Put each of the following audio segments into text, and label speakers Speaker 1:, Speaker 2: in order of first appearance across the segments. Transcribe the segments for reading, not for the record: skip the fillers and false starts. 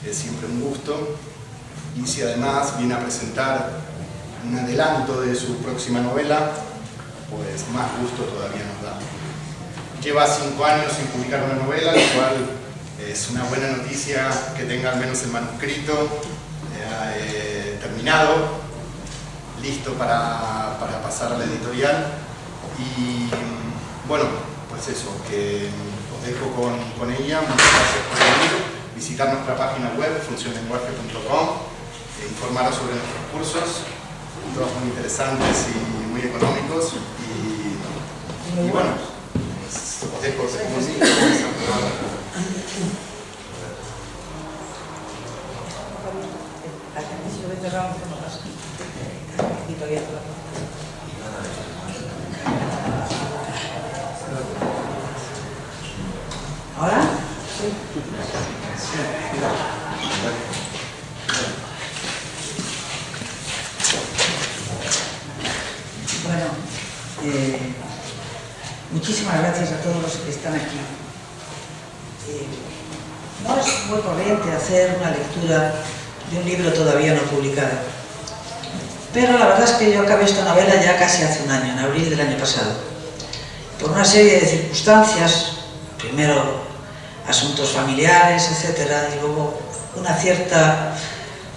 Speaker 1: es siempre un gusto. Y si además viene a presentar un adelanto de su próxima novela, pues más gusto todavía nos da. Lleva 5 años sin publicar una novela, lo cual es una buena noticia que tenga al menos el manuscrito terminado, listo para pasar a la editorial. Y bueno, pues eso, que os dejo con ella. Muchas gracias por venir, visitar nuestra página web, funcionlenguaje.com, informaros sobre nuestros cursos, todos muy interesantes y muy económicos. Y bueno, pues os dejo
Speaker 2: ¿Ahora? Bueno, muchísimas gracias a todos los que están aquí. No es muy corriente hacer una lectura de un libro todavía no publicado, pero la verdad es que yo acabé esta novela ya casi hace un año, en abril del año pasado, por una serie de circunstancias, primero asuntos familiares, etcétera, y luego una cierta,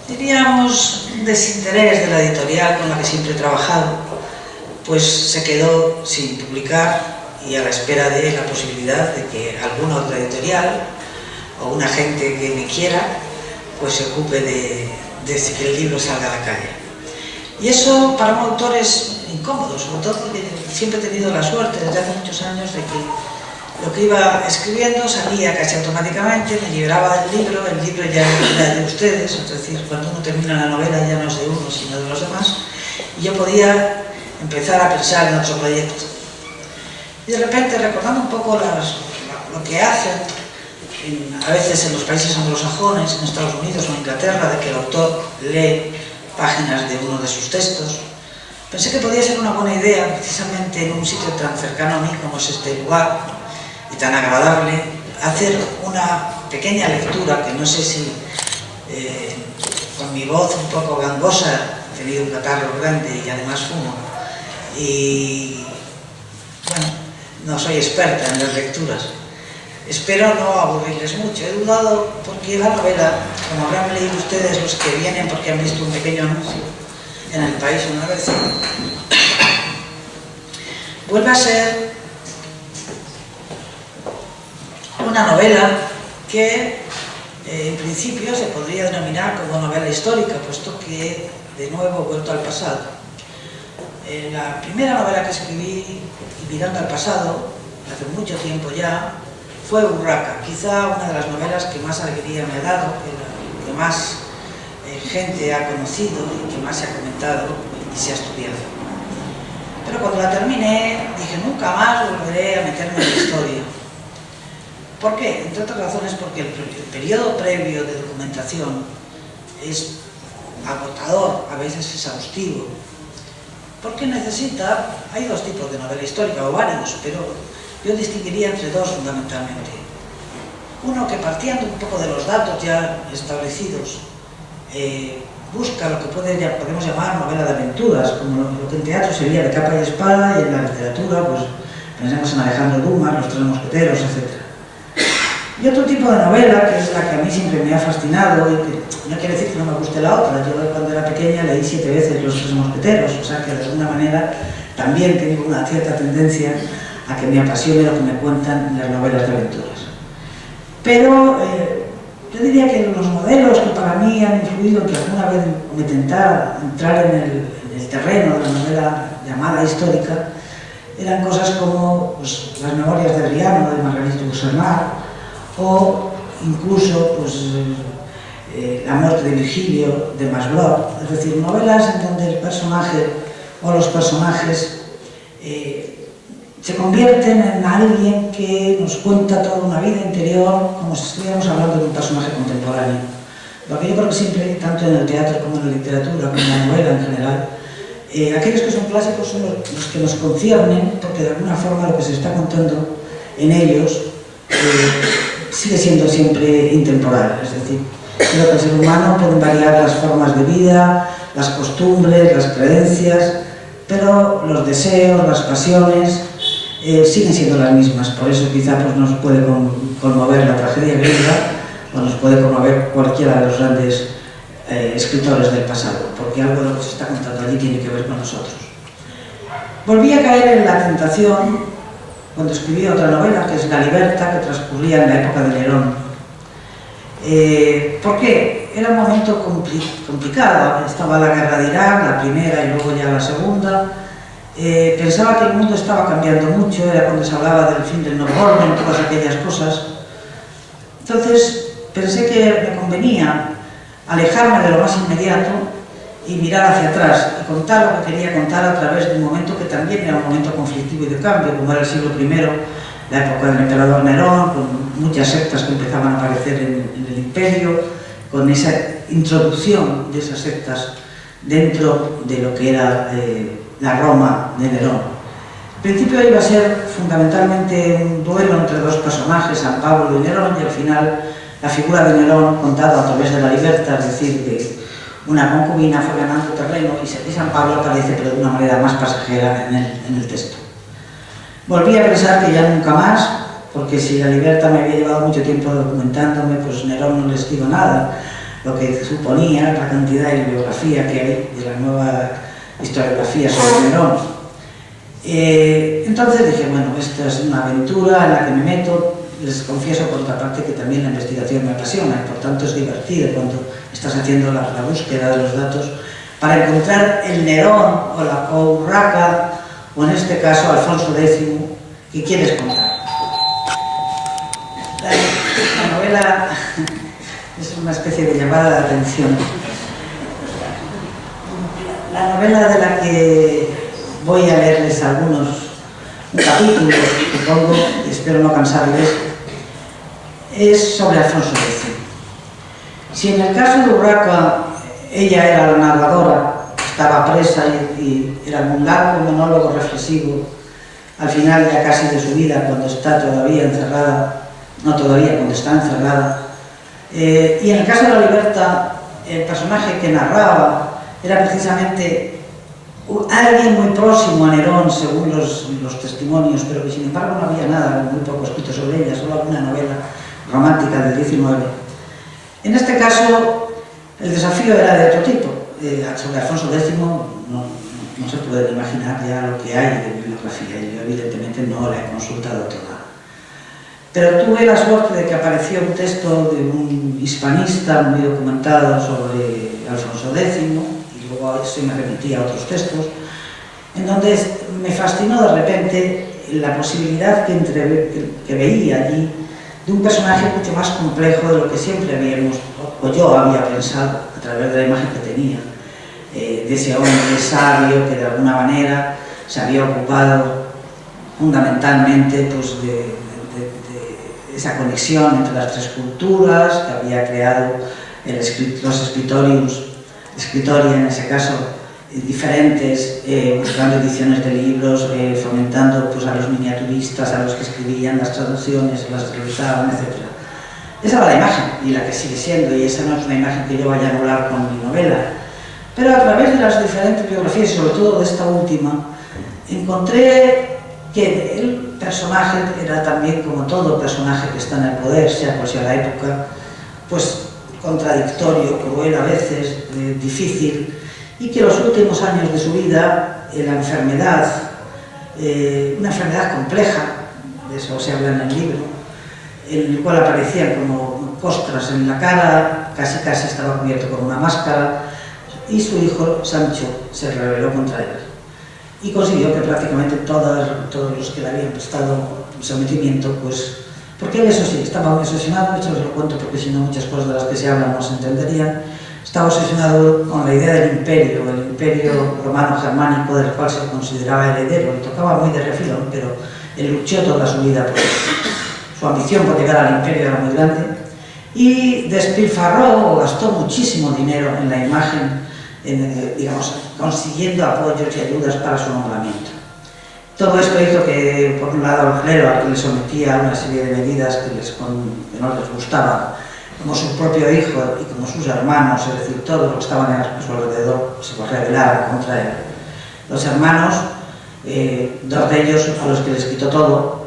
Speaker 2: diríamos, desinterés de la editorial con la que siempre he trabajado, pues se quedó sin publicar y a la espera de la posibilidad de que alguna otra editorial o una gente que me quiera pues se ocupe de que el libro salga a la calle. Y eso para un autor es incómodo, sobre todo porque siempre he tenido la suerte desde hace muchos años de que lo que iba escribiendo salía casi automáticamente, me liberaba del libro, el libro ya era de ustedes, es decir, cuando uno termina la novela ya no es de uno sino de los demás, y yo podía empezar a pensar en otro proyecto. Y de repente, recordando un poco lo que hacen a veces en los países anglosajones, en Estados Unidos o en Inglaterra, de que el autor lee páginas de uno de sus textos, pensé que podía ser una buena idea, precisamente en un sitio tan cercano a mí como es este lugar, y tan agradable, hacer una pequeña lectura, que no sé si con mi voz un poco gangosa, he tenido un catarro grande y además fumo, y bueno, no soy experta en las lecturas. Espero no aburrirles mucho. He dudado porque la novela, como habrán leído ustedes los que vienen porque han visto un pequeño anuncio en El País una vez, vuelve a ser una novela que en principio se podría denominar como novela histórica, puesto que de nuevo he vuelto al pasado. La primera novela que escribí, mirando al pasado, hace mucho tiempo ya, fue Urraca, quizá una de las novelas que más alegría me ha dado, que más gente ha conocido y que más se ha comentado y se ha estudiado. Pero cuando la terminé, dije, nunca más volveré a meterme en la historia. ¿Por qué? Entre otras razones porque el periodo previo de documentación es agotador, a veces exhaustivo, porque hay dos tipos de novela histórica, o varios, pero yo distinguiría entre dos fundamentalmente. Uno que, partiendo un poco de los datos ya establecidos, busca lo que podemos llamar novela de aventuras, como lo que en teatro sería de capa y espada, y en la literatura, pues pensemos en Alejandro Dumas, Los Tres Mosqueteros, etc. Y otro tipo de novela, que es la que a mí siempre me ha fascinado, y que no quiere decir que no me guste la otra. Yo cuando era pequeña leí 7 veces Los Tres Mosqueteros, o sea que de alguna manera también tengo una cierta tendencia a que me apasione lo que me cuentan las novelas de aventuras. Pero yo diría que los modelos que para mí han influido en que alguna vez me intentara entrar en el terreno de la novela llamada histórica eran cosas como pues, Las Memorias de Adriano, de Marguerite Yourcenar, o incluso pues, La muerte de Virgilio, de Masblot, es decir, novelas en donde el personaje o los personajes se convierten en alguien que nos cuenta toda una vida interior como si estuviéramos hablando de un personaje contemporáneo. Lo que yo creo que siempre, tanto en el teatro como en la literatura, como en la novela en general, aquellos que son clásicos son los que nos conciernen, porque de alguna forma lo que se está contando en ellos sigue siendo siempre intemporal. Es decir, Creo que el ser humano pueden variar las formas de vida, las costumbres, las creencias, pero los deseos, las pasiones siguen siendo las mismas. Por eso quizá pues, nos puede conmover la tragedia griega o nos puede conmover cualquiera de los grandes escritores del pasado, porque algo de lo que se está contando allí tiene que ver con nosotros. Volví a caer en la tentación cuando escribí otra novela, que es La Libertà, que transcurría en la época de Nerón. ¿Por qué? Era un momento complicado. Estaba la guerra de Irak, la primera y luego ya la segunda. Pensaba que el mundo estaba cambiando mucho, era cuando se hablaba del fin del nuevo orden, todas aquellas cosas. Entonces pensé que me convenía alejarme de lo más inmediato y mirar hacia atrás y contar lo que quería contar a través de un momento que también era un momento conflictivo y de cambio, como era el siglo I, la época del emperador Nerón, con muchas sectas que empezaban a aparecer en el imperio, con esa introducción de esas sectas dentro de lo que era la Roma de Nerón. Al principio iba a ser fundamentalmente un duelo entre dos personajes, San Pablo y Nerón, y al final la figura de Nerón contada a través de La Libertà, es decir, que una concubina fue ganando terreno y San Pablo aparece, pero de una manera más pasajera en el texto. Volví a pensar que ya nunca más, porque si La Libertà me había llevado mucho tiempo documentándome, pues Nerón no les digo nada, lo que suponía la cantidad de bibliografía que hay de la nueva historiografía sobre Nerón. Entonces dije, bueno, esta es una aventura en la que me meto. Les confieso, por otra parte, que también la investigación me apasiona y por tanto es divertido cuando estás haciendo la búsqueda de los datos para encontrar el Nerón o Urraca, o en este caso Alfonso X, que quieres contar. La novela es una especie de llamada de atención. La novela de la que voy a leerles un capítulo, supongo, y espero no cansarles, es sobre Alfonso X. Si en el caso de Urraca ella era la narradora, estaba presa y era un largo monólogo reflexivo, al final ya casi de su vida, cuando está todavía encerrada, no todavía, cuando está encerrada, y en el caso de La Libertà, el personaje que narraba era precisamente alguien muy próximo a Nerón, según los testimonios, pero que sin embargo no había nada, muy poco escrito sobre ella, solo alguna novela romántica del XIX. En este caso, el desafío era de otro tipo. Sobre Alfonso X no se puede imaginar ya lo que hay de bibliografía, y yo evidentemente no la he consultado toda. Pero tuve la suerte de que apareció un texto de un hispanista muy documentado sobre Alfonso X, y luego eso me remití a otros textos, en donde me fascinó de repente la posibilidad que veía allí de un personaje mucho más complejo de lo que siempre habíamos, o yo había pensado a través de la imagen que tenía, de ese hombre sabio que de alguna manera se había ocupado fundamentalmente pues, de esa conexión entre las tres culturas, que había creado los escritoria en ese caso, diferentes, buscando ediciones de libros, fomentando pues, a los miniaturistas, a los que escribían las traducciones, las revisaban, etc. Esa era la imagen, y la que sigue siendo, y esa no es una imagen que yo vaya a anular con mi novela. Pero a través de las diferentes biografías, y sobre todo de esta última, encontré que el personaje era también, como todo personaje que está en el poder, sea cual sea la época, pues contradictorio, cruel a veces, difícil, y que los últimos años de su vida, la enfermedad, una enfermedad compleja, de eso se habla en el libro, en el cual aparecían como costras en la cara, casi estaba cubierto con una máscara, y su hijo Sancho se rebeló contra él. Y consiguió que prácticamente todos los que le habían prestado sometimiento, pues, porque él, eso sí, estaba muy obsesionado, esto os lo cuento porque si no muchas cosas de las que se hablan no se entenderían, estaba obsesionado con la idea del imperio romano-germánico, del cual se consideraba heredero, le tocaba muy de refilón, pero él luchó toda su vida por eso. Su ambición por llegar al imperio era muy grande, y despilfarró o gastó muchísimo dinero en la imagen, digamos, consiguiendo apoyos y ayudas para su nombramiento. Todo esto hizo que, por un lado, el clero, al que le sometía a una serie de medidas que no les gustaban, como su propio hijo y como sus hermanos, es decir, todos los que estaban a su alrededor, se rebelaron contra él. Los hermanos, dos de ellos, a los que les quitó todo,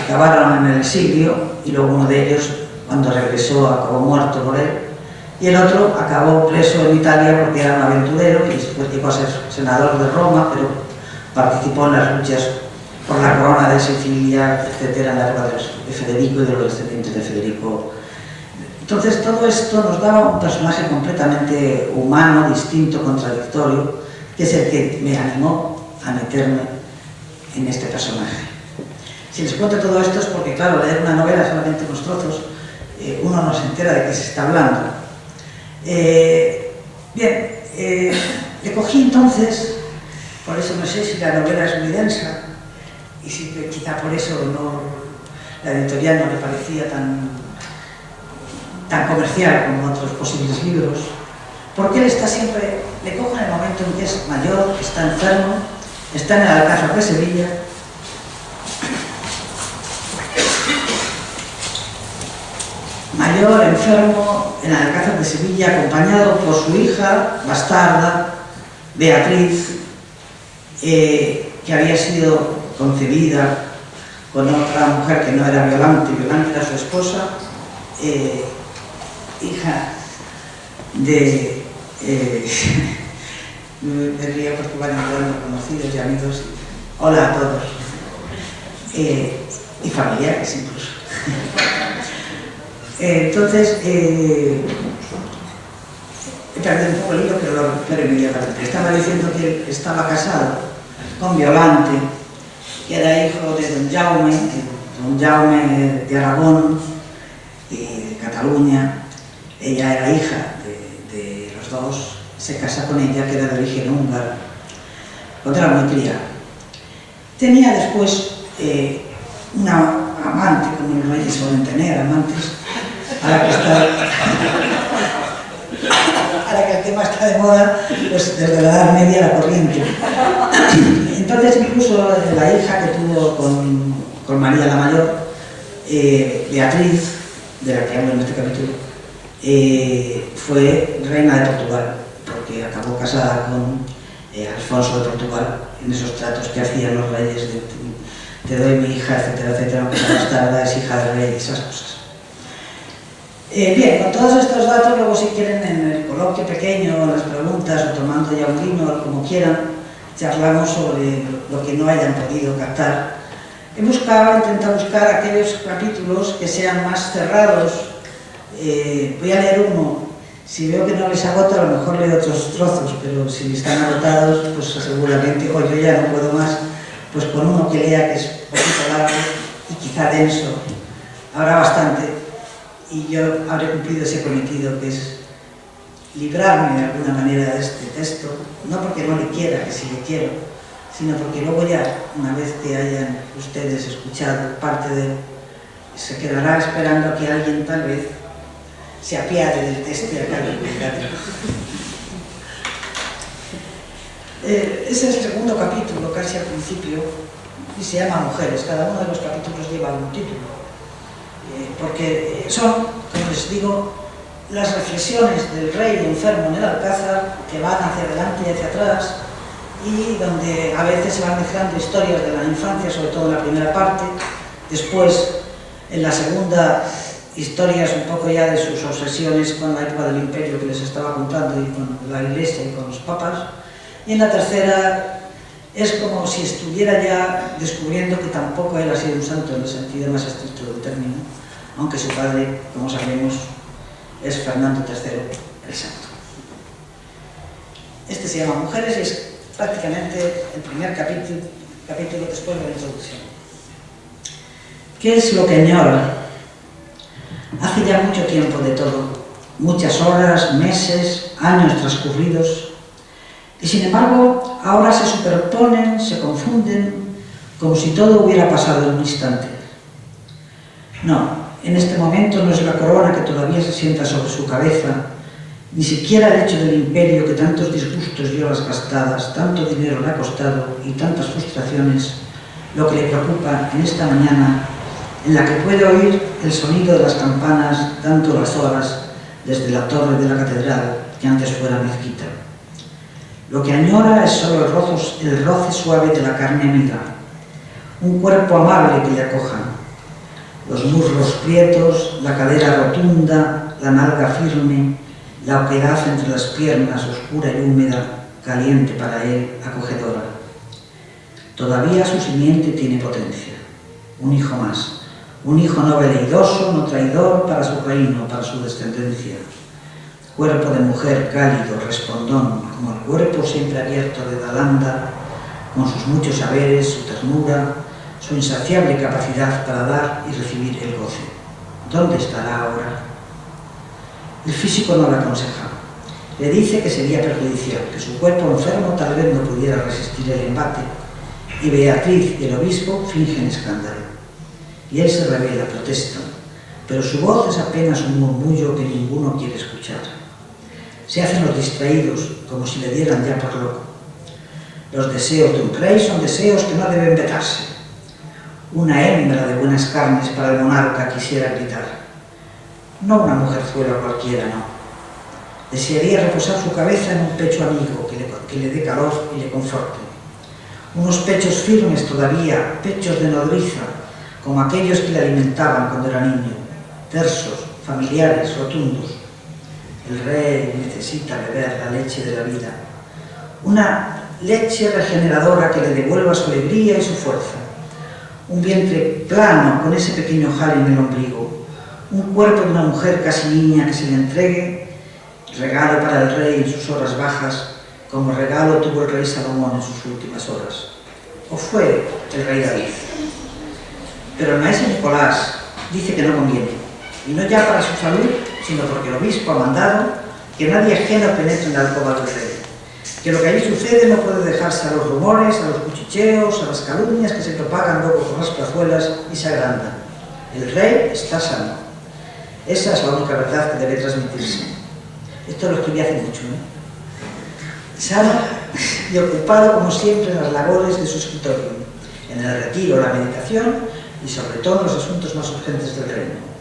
Speaker 2: acabaron en el exilio, y luego uno de ellos, cuando regresó, acabó muerto por él, y el otro acabó preso en Italia porque era un aventurero y después llegó a ser senador de Roma, pero participó en las luchas por la corona de Sicilia, etcétera, en la época de Federico y de los descendientes de Federico. Entonces todo esto nos daba un personaje completamente humano, distinto, contradictorio, que es el que me animó a meterme en este personaje. Si les cuento todo esto es porque, claro, leer una novela solamente unos trozos, uno no se entera de qué se está hablando. Le cogí entonces, por eso no sé si la novela es muy densa, y si quizá por eso la editorial no le parecía tan comercial como otros posibles libros, porque él está siempre, le cojo en el momento en que es mayor, está enfermo, está en el Alcázar de Sevilla, mayor, enfermo, en el Alcázar de Sevilla, acompañado por su hija bastarda, Beatriz, que había sido concebida con otra mujer que no era Violante. Violante era su esposa, hija de... me río porque van hablando conocidos y amigos. Hola a todos. Y familiares incluso. Entonces, he perdido un poco el hilo, pero lo recupero inmediatamente. Estaba diciendo que él estaba casado con Violante, que era hijo de don Jaume de Aragón y de Cataluña. Ella era hija de los dos, se casa con ella, que era de origen húngaro, cuando era muy cría. Tenía después una amante, como los reyes suelen tener amantes, ahora que el tema está de moda, pues desde la Edad Media la corriente. Entonces incluso la hija que tuvo con María la Mayor, Beatriz, de la que hablo en este capítulo, fue reina de Portugal, porque acabó casada con Alfonso de Portugal, en esos tratos que hacían los reyes de te doy mi hija, etcétera, etcétera, aunque sea bastarda, es hija del rey, esas cosas. Bien, con todos estos datos, luego si quieren en el coloquio pequeño, las preguntas, o tomando ya un vino, como quieran, charlamos sobre lo que no hayan podido captar. He intentado buscar aquellos capítulos que sean más cerrados. Voy a leer uno. Si veo que no les agota, a lo mejor leo otros trozos, pero si están agotados, pues seguramente, o yo ya no puedo más, pues con uno que lea que es un poquito largo y quizá denso, habrá bastante, y yo habré cumplido ese cometido, que es librarme de alguna manera de este texto, no porque no le quiera, que sí le quiero, sino porque luego ya, una vez que hayan ustedes escuchado parte de él, se quedará esperando a que alguien tal vez se apiade del texto y acabe publicando. Ese es el segundo capítulo, casi al principio, y se llama Mujeres. Cada uno de los capítulos lleva un título, porque son, como les digo, las reflexiones del rey enfermo en el Alcázar, que van hacia adelante y hacia atrás, y donde a veces se van mezclando historias de la infancia, sobre todo en la primera parte, después, en la segunda, historias un poco ya de sus obsesiones con la época del imperio que les estaba contando, y con la iglesia y con los papas, y en la tercera es como si estuviera ya descubriendo que tampoco él ha sido un santo en el sentido más estricto del término, aunque su padre, como sabemos, es Fernando III el Santo. Este se llama Mujeres y es prácticamente el primer capítulo después de la introducción. ¿Qué es lo que añora? Hace ya mucho tiempo de todo, muchas horas, meses, años transcurridos, y sin embargo ahora se superponen, se confunden, como si todo hubiera pasado en un instante. No, en este momento no es la corona que todavía se sienta sobre su cabeza, ni siquiera el hecho del imperio que tantos disgustos dio a las gastadas, tanto dinero le ha costado y tantas frustraciones, lo que le preocupa en esta mañana
Speaker 3: en la que puede oír el sonido de las campanas dando las horas desde la torre de la catedral que antes fuera mezquita. Lo que añora es solo el roce suave de la carne amiga, un cuerpo amable que le acoja, los muslos prietos, la cadera rotunda, la nalga firme, la oquedad entre las piernas oscura y húmeda, caliente para él, acogedora. Todavía su simiente tiene potencia, un hijo más, un hijo no veleidoso, no traidor para su reino, para su descendencia. Cuerpo de mujer cálido, respondón, como el cuerpo siempre abierto de Dalanda, con sus muchos saberes, su ternura, su insaciable capacidad para dar y recibir el goce. ¿Dónde estará ahora? El físico no la aconseja. Le dice que sería perjudicial, que su cuerpo enfermo tal vez no pudiera resistir el embate, y Beatriz y el obispo fingen escándalo. Y él se revela, protesta, pero su voz es apenas un murmullo que ninguno quiere escuchar. Se hacen los distraídos, como si le dieran ya por loco. Los deseos de un rey son deseos que no deben vetarse. Una hembra de buenas carnes para el monarca quisiera gritar. No una mujerzuela cualquiera, no. Desearía reposar su cabeza en un pecho amigo que le dé calor y le conforte. Unos pechos firmes todavía, pechos de nodriza, como aquellos que le alimentaban cuando era niño, tersos, familiares, rotundos. El rey necesita beber la leche de la vida, una leche regeneradora que le devuelva su alegría y su fuerza. Un vientre plano con ese pequeño jale en el ombligo, un cuerpo de una mujer casi niña que se le entregue, regalo para el rey en sus horas bajas, como regalo tuvo el rey Salomón en sus últimas horas. ¿O fue el rey David? Pero el maestro Nicolás dice que no conviene, y no ya para su salud, sino porque el obispo ha mandado que nadie ajeno penetre en la alcoba del rey, que lo que allí sucede no puede dejarse a los rumores, a los cuchicheos, a las calumnias que se propagan luego por las plazuelas y se agrandan. El rey está sano. Esa es la única verdad que debe transmitirse. Esto lo escribí hace mucho, sano y ocupado como siempre en las labores de su escritorio, en el retiro, la meditación y sobre todo en los asuntos más urgentes del reino.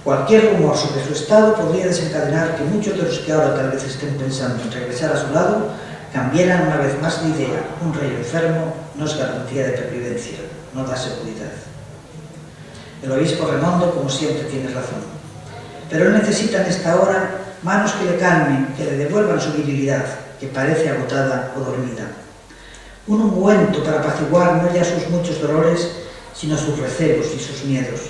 Speaker 3: Cualquier rumor sobre su estado podría desencadenar que muchos de los que ahora tal vez estén pensando en regresar a su lado cambiaran una vez más de idea. Un rey enfermo no es garantía de pervivencia, no da seguridad. El obispo Remondo, como siempre, tiene razón. Pero él necesita en esta hora manos que le calmen, que le devuelvan su virilidad, que parece agotada o dormida. Un ungüento para apaciguar no ya sus muchos dolores, sino sus recelos y sus miedos.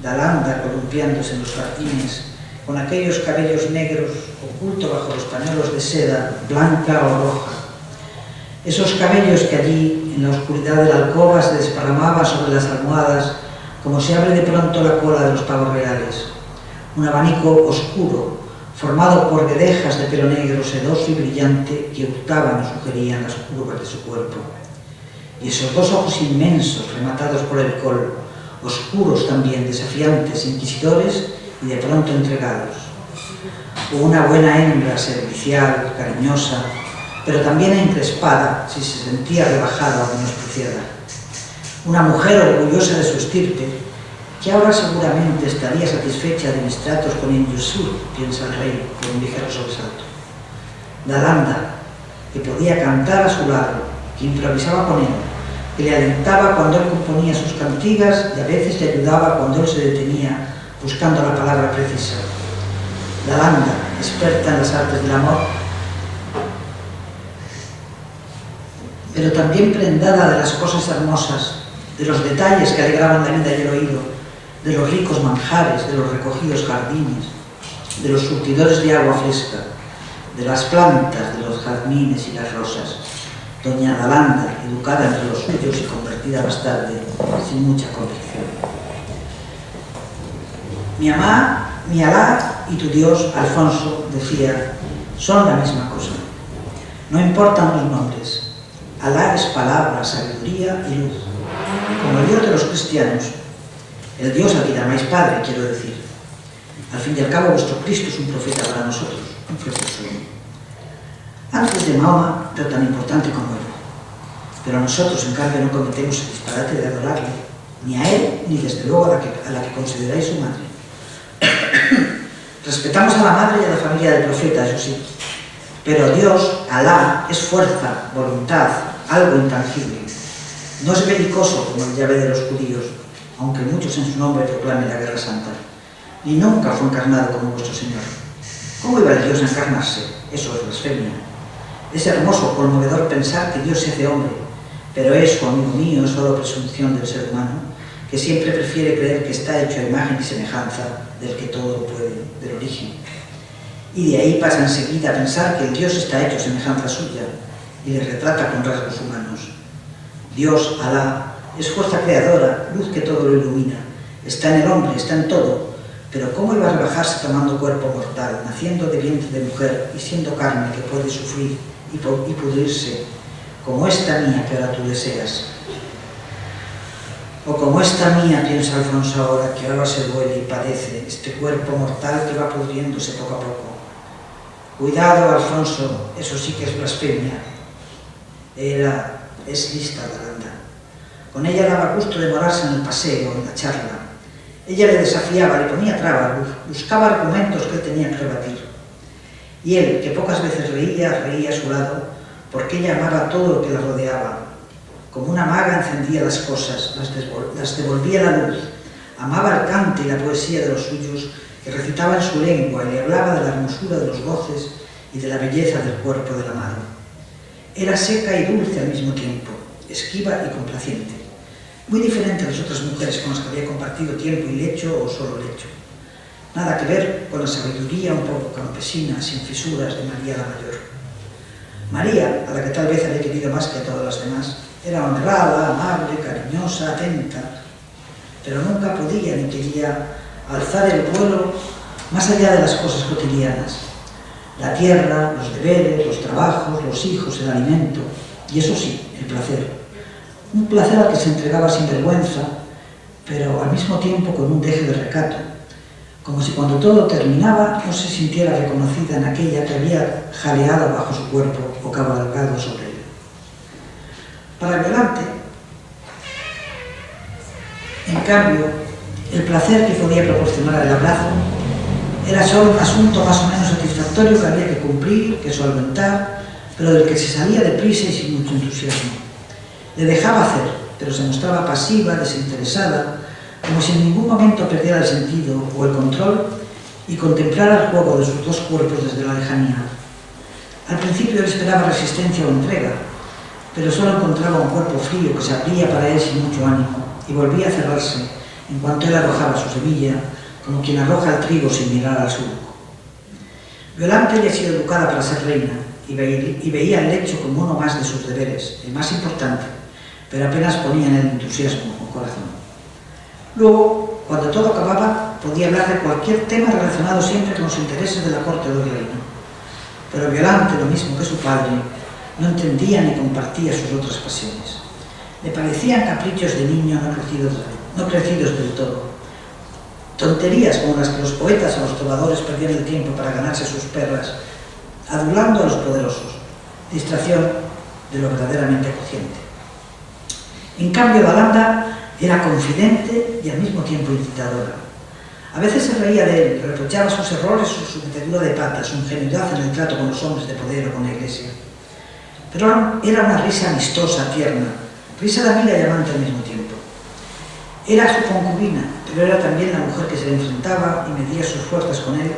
Speaker 3: Dalanda columpiándose en los jardines, con aquellos cabellos negros, oculto bajo los pañuelos de seda, blanca o roja. Esos cabellos que allí, en la oscuridad de la alcoba, se desparramaban sobre las almohadas, como se abre de pronto la cola de los pavos reales. Un abanico oscuro, formado por guedejas de pelo negro, sedoso y brillante, que hurtaban o sugerían las curvas de su cuerpo. Y esos dos ojos inmensos, rematados por el col, oscuros también, desafiantes, inquisidores y de pronto entregados. O una buena hembra, servicial, cariñosa, pero también encrespada si se sentía rebajada o menospreciada. Una mujer orgullosa de su estirpe, que ahora seguramente estaría satisfecha de mis tratos con Injusur, piensa el rey con un ligero sobresalto. Dalanda, que podía cantar a su lado, que improvisaba con él, que le alentaba cuando él componía sus cantigas y a veces le ayudaba cuando él se detenía buscando la palabra precisa. Dalanda, experta en las artes del amor, pero también prendada de las cosas hermosas, de los detalles que alegraban la vida y el oído, de los ricos manjares, de los recogidos jardines, de los surtidores de agua fresca, de las plantas, de los jazmines y las rosas. Doña Dalanda, educada entre los suyos y convertida más tarde, sin mucha convicción. Mi amá, mi Alá y tu Dios, Alfonso, decía, son la misma cosa. No importan los nombres. Alá es palabra, sabiduría y luz. Como el Dios de los cristianos, el Dios al que llamáis Padre, quiero decir. Al fin y al cabo, vuestro Cristo es un profeta para nosotros, un precursor. Antes de Mahoma, pero tan importante como él. Pero nosotros, en cambio, no cometemos el disparate de adorarle. ni a él, ni desde luego a la que consideráis su madre. Respetamos a la madre y a la familia del profeta, eso sí, pero Dios, Alá, es fuerza, voluntad, algo intangible. No es belicoso como el Yahvé de los judíos, aunque muchos en su nombre proclamen la guerra santa, ni nunca fue encarnado como vuestro Señor. ¿Cómo iba el Dios a encarnarse? Eso es blasfemia. Es hermoso, conmovedor pensar que Dios se hace hombre, pero eso, amigo mío, es solo presunción del ser humano, que siempre prefiere creer que está hecho a imagen y semejanza del que todo lo puede, del origen. Y de ahí pasa enseguida a pensar que el Dios está hecho a semejanza suya y le retrata con rasgos humanos. Dios, Alá, es fuerza creadora, luz que todo lo ilumina, está en el hombre, está en todo, pero ¿cómo iba a rebajarse tomando cuerpo mortal, naciendo de vientre de mujer y siendo carne que puede sufrir y pudrirse, como esta mía que ahora tú deseas? O como esta mía, piensa Alfonso ahora, que ahora se duele y padece, este cuerpo mortal que va pudriéndose poco a poco. Cuidado, Alfonso, eso sí que es blasfemia. Es lista de Aranda. Con ella daba gusto demorarse en el paseo, en la charla. Ella le desafiaba, le ponía trabas, buscaba argumentos que él tenía que rebatir. Y él, que pocas veces reía a su lado, porque ella amaba todo lo que la rodeaba. Como una maga encendía las cosas, las devolvía la luz. Amaba el cante y la poesía de los suyos, que recitaba en su lengua y le hablaba de la hermosura de los goces y de la belleza del cuerpo del amado. Era seca y dulce al mismo tiempo, esquiva y complaciente, muy diferente a las otras mujeres con las que había compartido tiempo y lecho o solo lecho. Nada que ver con la sabiduría un poco campesina, sin fisuras, de María la Mayor. María, a la que tal vez había querido más que a todas las demás, era honrada, amable, cariñosa, atenta, pero nunca podía ni quería alzar el vuelo más allá de las cosas cotidianas. La tierra, los deberes, los trabajos, los hijos, el alimento, y eso sí, el placer. Un placer al que se entregaba sin vergüenza, pero al mismo tiempo con un deje de recato, como si cuando todo terminaba no se sintiera reconocida en aquella que había jaleado bajo su cuerpo o cabalgado sobre él. Para Violante, en cambio, el placer que podía proporcionar el abrazo era solo un asunto más o menos satisfactorio que había que cumplir, que solventar, pero del que se salía deprisa y sin mucho entusiasmo. Le dejaba hacer, pero se mostraba pasiva, desinteresada, como si en ningún momento perdiera el sentido o el control y contemplara el juego de sus dos cuerpos desde la lejanía. Al principio él esperaba resistencia o entrega, pero solo encontraba un cuerpo frío que se abría para él sin mucho ánimo y volvía a cerrarse en cuanto él arrojaba su semilla, como quien arroja el trigo sin mirar al surco. Violante había sido educada para ser reina y veía el lecho como uno más de sus deberes, el más importante, pero apenas ponía en el entusiasmo o corazón. Luego, cuando todo acababa, podía hablar de cualquier tema relacionado siempre con los intereses de la corte del reino. Pero Violante, lo mismo que su padre, no entendía ni compartía sus otras pasiones. Le parecían caprichos de niño no crecidos del todo. Tonterías como las que los poetas o los trovadores perdían el tiempo para ganarse sus perlas, adulando a los poderosos, distracción de lo verdaderamente cociente. En cambio, Balanda era confidente y al mismo tiempo incitadora. A veces se reía de él, reprochaba sus errores, su metedura de patas, su ingenuidad en el trato con los hombres de poder o con la iglesia. Pero era una risa amistosa, tierna, risa de amiga y amante al mismo tiempo. Era su concubina, pero era también la mujer que se le enfrentaba y medía sus fuerzas con él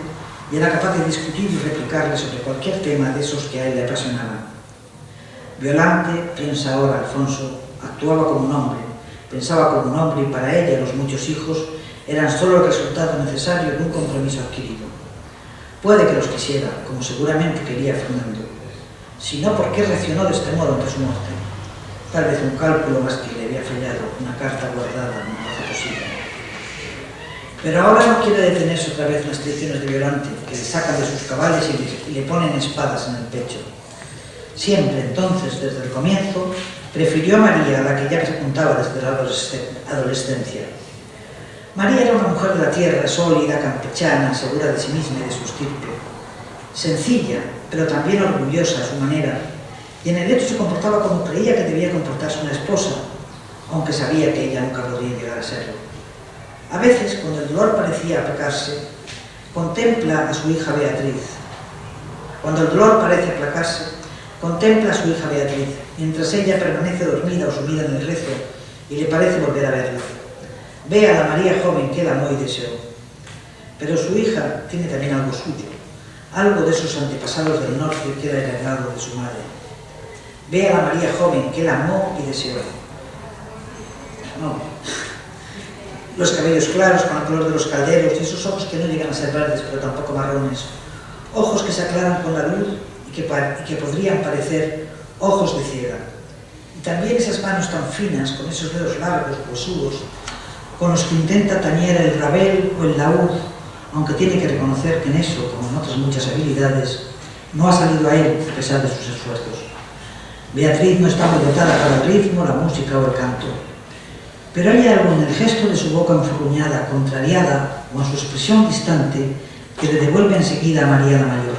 Speaker 3: y era capaz de discutir y replicarle sobre cualquier tema de esos que a él le apasionaban. Violante, piensa ahora Alfonso, actuaba como un hombre, pensaba como un hombre y para ella los muchos hijos eran solo el resultado necesario de un compromiso adquirido. Puede que los quisiera, como seguramente quería Fernando. Si no, ¿por qué reaccionó de este modo ante su muerte? Tal vez un cálculo más que le había fallado, una carta guardada en un plazo posible. Pero ahora no quiere detenerse otra vez en las traiciones de Violante, que le sacan de sus cabales y le ponen espadas en el pecho. Siempre, entonces, desde el comienzo, prefirió a María, a la que ya se apuntaba desde la adolescencia. María era una mujer de la tierra, sólida, campechana, segura de sí misma y de su estirpe. Sencilla, pero también orgullosa a su manera, y en el hecho se comportaba como creía que debía comportarse una esposa, aunque sabía que ella nunca podría llegar a serlo. A veces, cuando el dolor parecía aplacarse, contempla a su hija Beatriz. Cuando el dolor parece aplacarse, contempla a su hija Beatriz, mientras ella permanece dormida o sumida en el rezo y le parece volver a verla. Ve a la María joven que él amó y deseó. Pero su hija tiene también algo suyo, algo de esos antepasados del norte que era heredado de su madre. Ve a la María joven que él amó y deseó. No. Los cabellos claros con el color de los calderos y esos ojos que no llegan a ser verdes pero tampoco marrones. Ojos que se aclaran con la luz y que podrían parecer ojos de ciega. Y también esas manos tan finas, con esos dedos largos, huesudos, con los que intenta tañer el rabel o el laúd, aunque tiene que reconocer que en eso, como en otras muchas habilidades, no ha salido a él a pesar de sus esfuerzos. Beatriz no está muy dotada para el ritmo, la música o el canto, pero hay algo en el gesto de su boca enfurruñada, contrariada, o en su expresión distante, que le devuelve enseguida a María la Mayor.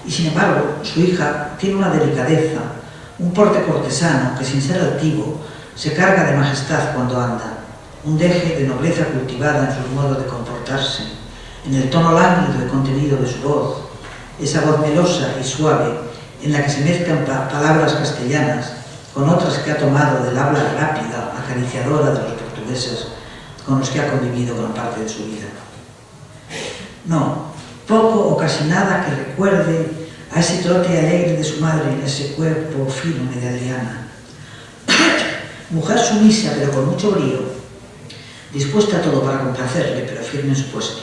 Speaker 3: Y sin embargo, su hija tiene una delicadeza, un porte cortesano que, sin ser altivo, se carga de majestad cuando anda, un deje de nobleza cultivada en su modo de comportarse, en el tono lánguido y contenido de su voz, esa voz melosa y suave en la que se mezclan palabras castellanas con otras que ha tomado del habla rápida, acariciadora de los portugueses con los que ha convivido gran parte de su vida. No, poco o casi nada que recuerde a ese trote alegre de su madre en ese cuerpo firme de Adriana. Mujer sumisa pero con mucho brío, dispuesta a todo para complacerle pero firme en su puesto,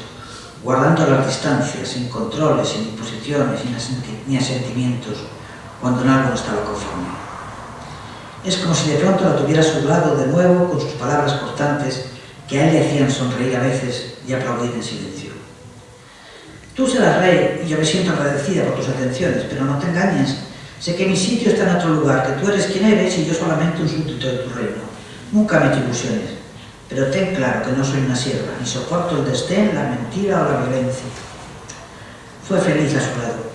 Speaker 3: guardando las distancias, sin controles, sin imposiciones, ni asentimientos, cuando en algo no estaba conforme. Es como si de pronto la tuviera a su lado de nuevo con sus palabras cortantes que a él le hacían sonreír a veces y aplaudir en silencio. Tú serás rey y yo me siento agradecida por tus atenciones, pero no te engañes. Sé que mi sitio está en otro lugar, que tú eres quien eres y yo solamente un súbdito de tu reino. Nunca me he hecho ilusiones, pero ten claro que no soy una sierva, ni soporto el desdén, la mentira o la violencia. Fue feliz a su lado.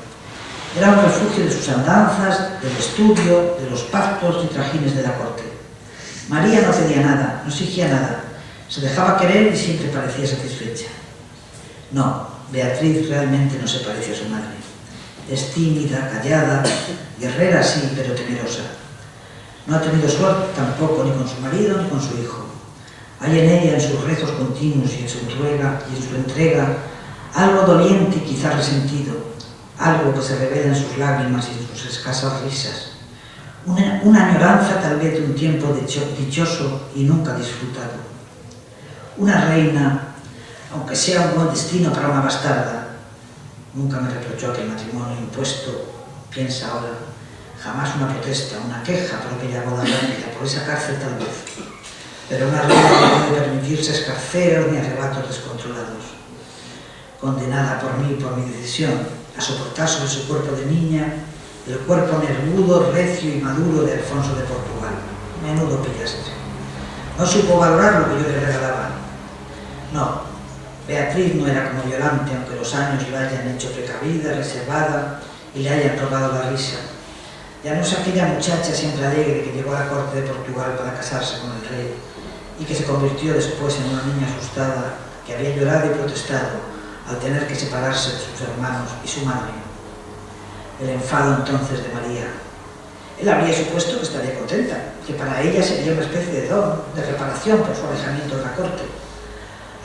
Speaker 3: Era un refugio de sus andanzas, del estudio, de los pactos y trajines de la corte. María no pedía nada, no exigía nada, se dejaba querer y siempre parecía satisfecha. No, Beatriz realmente no se parece a su madre. Es tímida, callada, guerrera sí, pero temerosa. No ha tenido suerte tampoco ni con su marido ni con su hijo. Hay en ella, en sus rezos continuos y en su entrega, algo doliente y quizá resentido, algo que se revela en sus lágrimas y en sus escasas risas. Una añoranza tal vez de un tiempo dichoso y nunca disfrutado. Una reina, aunque sea un buen destino para una bastarda, nunca me reprochó aquel matrimonio impuesto, piensa ahora, jamás una protesta, una queja por aquella boda rápida, por esa cárcel tal vez. Pero una reina no puede permitirse escarceos ni arrebatos descontrolados. Condenada por mí, por mi decisión, a soportar sobre su cuerpo de niña el cuerpo nervudo, recio y maduro de Alfonso de Portugal. Menudo pillastre. No supo valorar lo que yo le regalaba. No, Beatriz no era como Violante, aunque los años la hayan hecho precavida, reservada y le hayan robado la risa. Ya no es aquella muchacha siempre alegre que llegó a la corte de Portugal para casarse con el rey y que se convirtió después en una niña asustada que había llorado y protestado al tener que separarse de sus hermanos y su madre. El enfado entonces de María. Él habría supuesto que estaría contenta, que para ella sería una especie de don, de reparación por su alejamiento de la corte.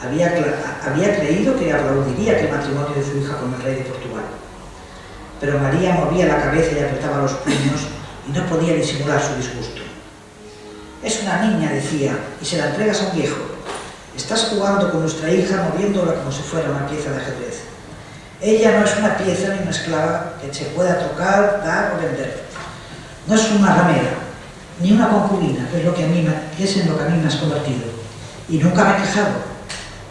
Speaker 3: Había creído que aplaudiría aquel matrimonio de su hija con el rey de Portugal. Pero María movía la cabeza y apretaba los puños y no podía disimular su disgusto. Es una niña, decía, y se la entregas a un viejo. Estás jugando con nuestra hija moviéndola como si fuera una pieza de ajedrez. Ella no es una pieza ni una esclava que se pueda tocar, dar o vender. No es una ramera, ni una concubina, que es en lo que a mí me has convertido. Y nunca me he quejado.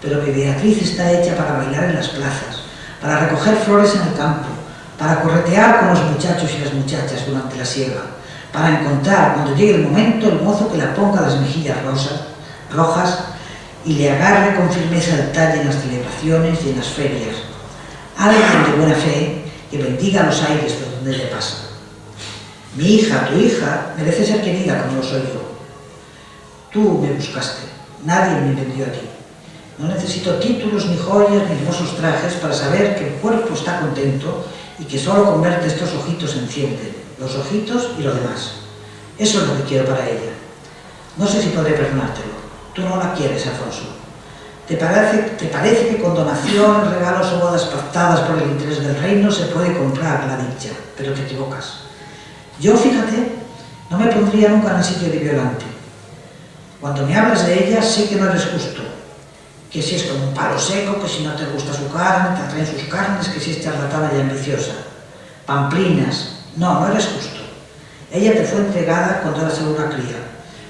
Speaker 3: Pero mi Beatriz está hecha para bailar en las plazas, para recoger flores en el campo, para corretear con los muchachos y las muchachas durante la siega, para encontrar, cuando llegue el momento, el mozo que la ponga las mejillas rojas y le agarre con firmeza el talle en las celebraciones y en las ferias. Alguien de buena fe que bendiga los aires por donde ella pasa. Mi hija, tu hija, merece ser querida como lo soy yo. Tú me buscaste, nadie me vendió a ti. No necesito títulos, ni joyas, ni hermosos trajes para saber que el cuerpo está contento y que solo con verte estos ojitos encienden, los ojitos y lo demás. Eso es lo que quiero para ella. No sé si podré perdonártelo. Tú no la quieres, Alfonso. ¿Te parece que con donación, regalos o bodas pactadas por el interés del reino se puede comprar la dicha? Pero te equivocas. Yo, fíjate, no me pondría nunca en el sitio de Violante. Cuando me hablas de ella, sé que no eres justo. Que si es como un palo seco, que si no te gusta su carne, te atraen sus carnes, que si es charlatana y ambiciosa. Pamplinas. No, no eres justo. Ella te fue entregada cuando eras solo una cría.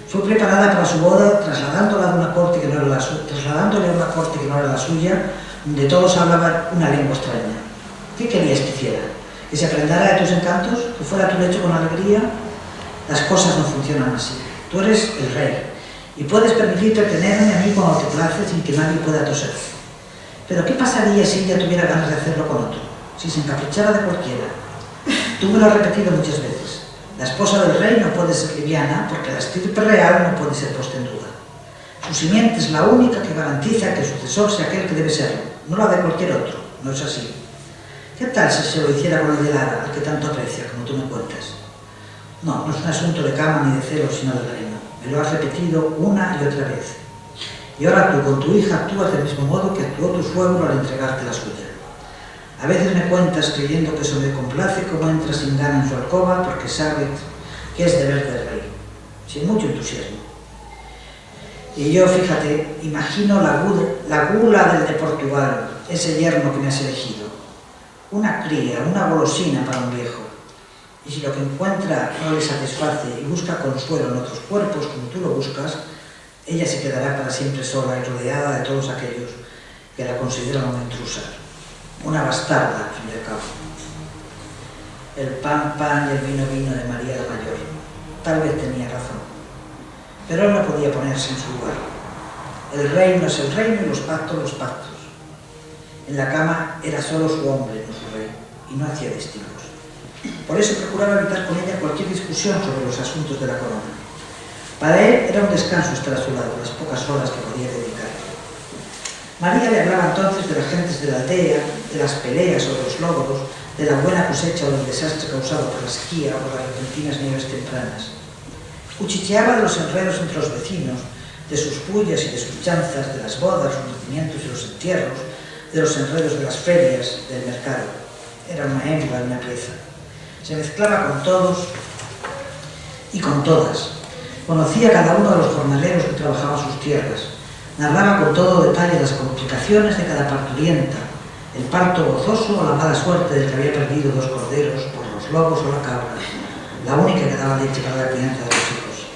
Speaker 3: Fue preparada para su boda, trasladándole a una corte que no era la suya, donde todos hablaban una lengua extraña. ¿Qué querías que hiciera? ¿Que se aprendara de tus encantos? ¿Que fuera tu lecho con alegría? Las cosas no funcionan así. Tú eres el rey y puedes permitirte tenerme a mí cuando te place sin que nadie pueda toser. Pero ¿qué pasaría si ella tuviera ganas de hacerlo con otro? Si se encaprichara de cualquiera. Tú me lo has repetido muchas veces. La esposa del rey no puede ser liviana porque la estirpe real no puede ser puesta en duda. Su simiente es la única que garantiza que el sucesor sea aquel que debe serlo, no la de cualquier otro. No es así. ¿Qué tal si se lo hiciera con el de Lara, al que tanto aprecia, como tú me cuentas? No, no es un asunto de cama ni de celos, sino del reino. Me lo has repetido una y otra vez. Y ahora tú con tu hija actúas del mismo modo que actuó tu suegro al entregarte la suya. A veces me cuentas creyendo que eso me complace cómo entras sin gana en su alcoba porque sabes que es deber del rey, sin mucho entusiasmo. Y yo, fíjate, imagino la gula del de Portugal, ese yerno que me has elegido. Una cría, una golosina para un viejo. Y si lo que encuentra no le satisface y busca consuelo en otros cuerpos como tú lo buscas, ella se quedará para siempre sola y rodeada de todos aquellos que la consideran una intrusa. Una bastarda, al fin y al cabo. El pan, pan y el vino, vino de María la Mayor. Tal vez tenía razón. Pero él no podía ponerse en su lugar. El reino es el reino y los pactos los pactos. En la cama era solo su hombre, no su rey, y no hacía distingos. Por eso procuraba evitar con ella cualquier discusión sobre los asuntos de la corona. Para él era un descanso estar a su lado, las pocas horas que podía dedicar. María le hablaba entonces de las gentes de la aldea, de las peleas o de los logros, de la buena cosecha o del desastre causado por la sequía o por las repentinas nieves tempranas. Cuchicheaba de los enredos entre los vecinos, de sus pullas y de sus chanzas, de las bodas, los nacimientos y los entierros, de los enredos de las ferias, del mercado. Era una hembra y una pieza. Se mezclaba con todos y con todas. Conocía a cada uno de los jornaleros que trabajaban sus tierras. Narraba con todo detalle las complicaciones de cada parturienta, el parto gozoso o la mala suerte del que había perdido 2 corderos por los lobos o la cabra, la única que daba leche para la crianza de los hijos.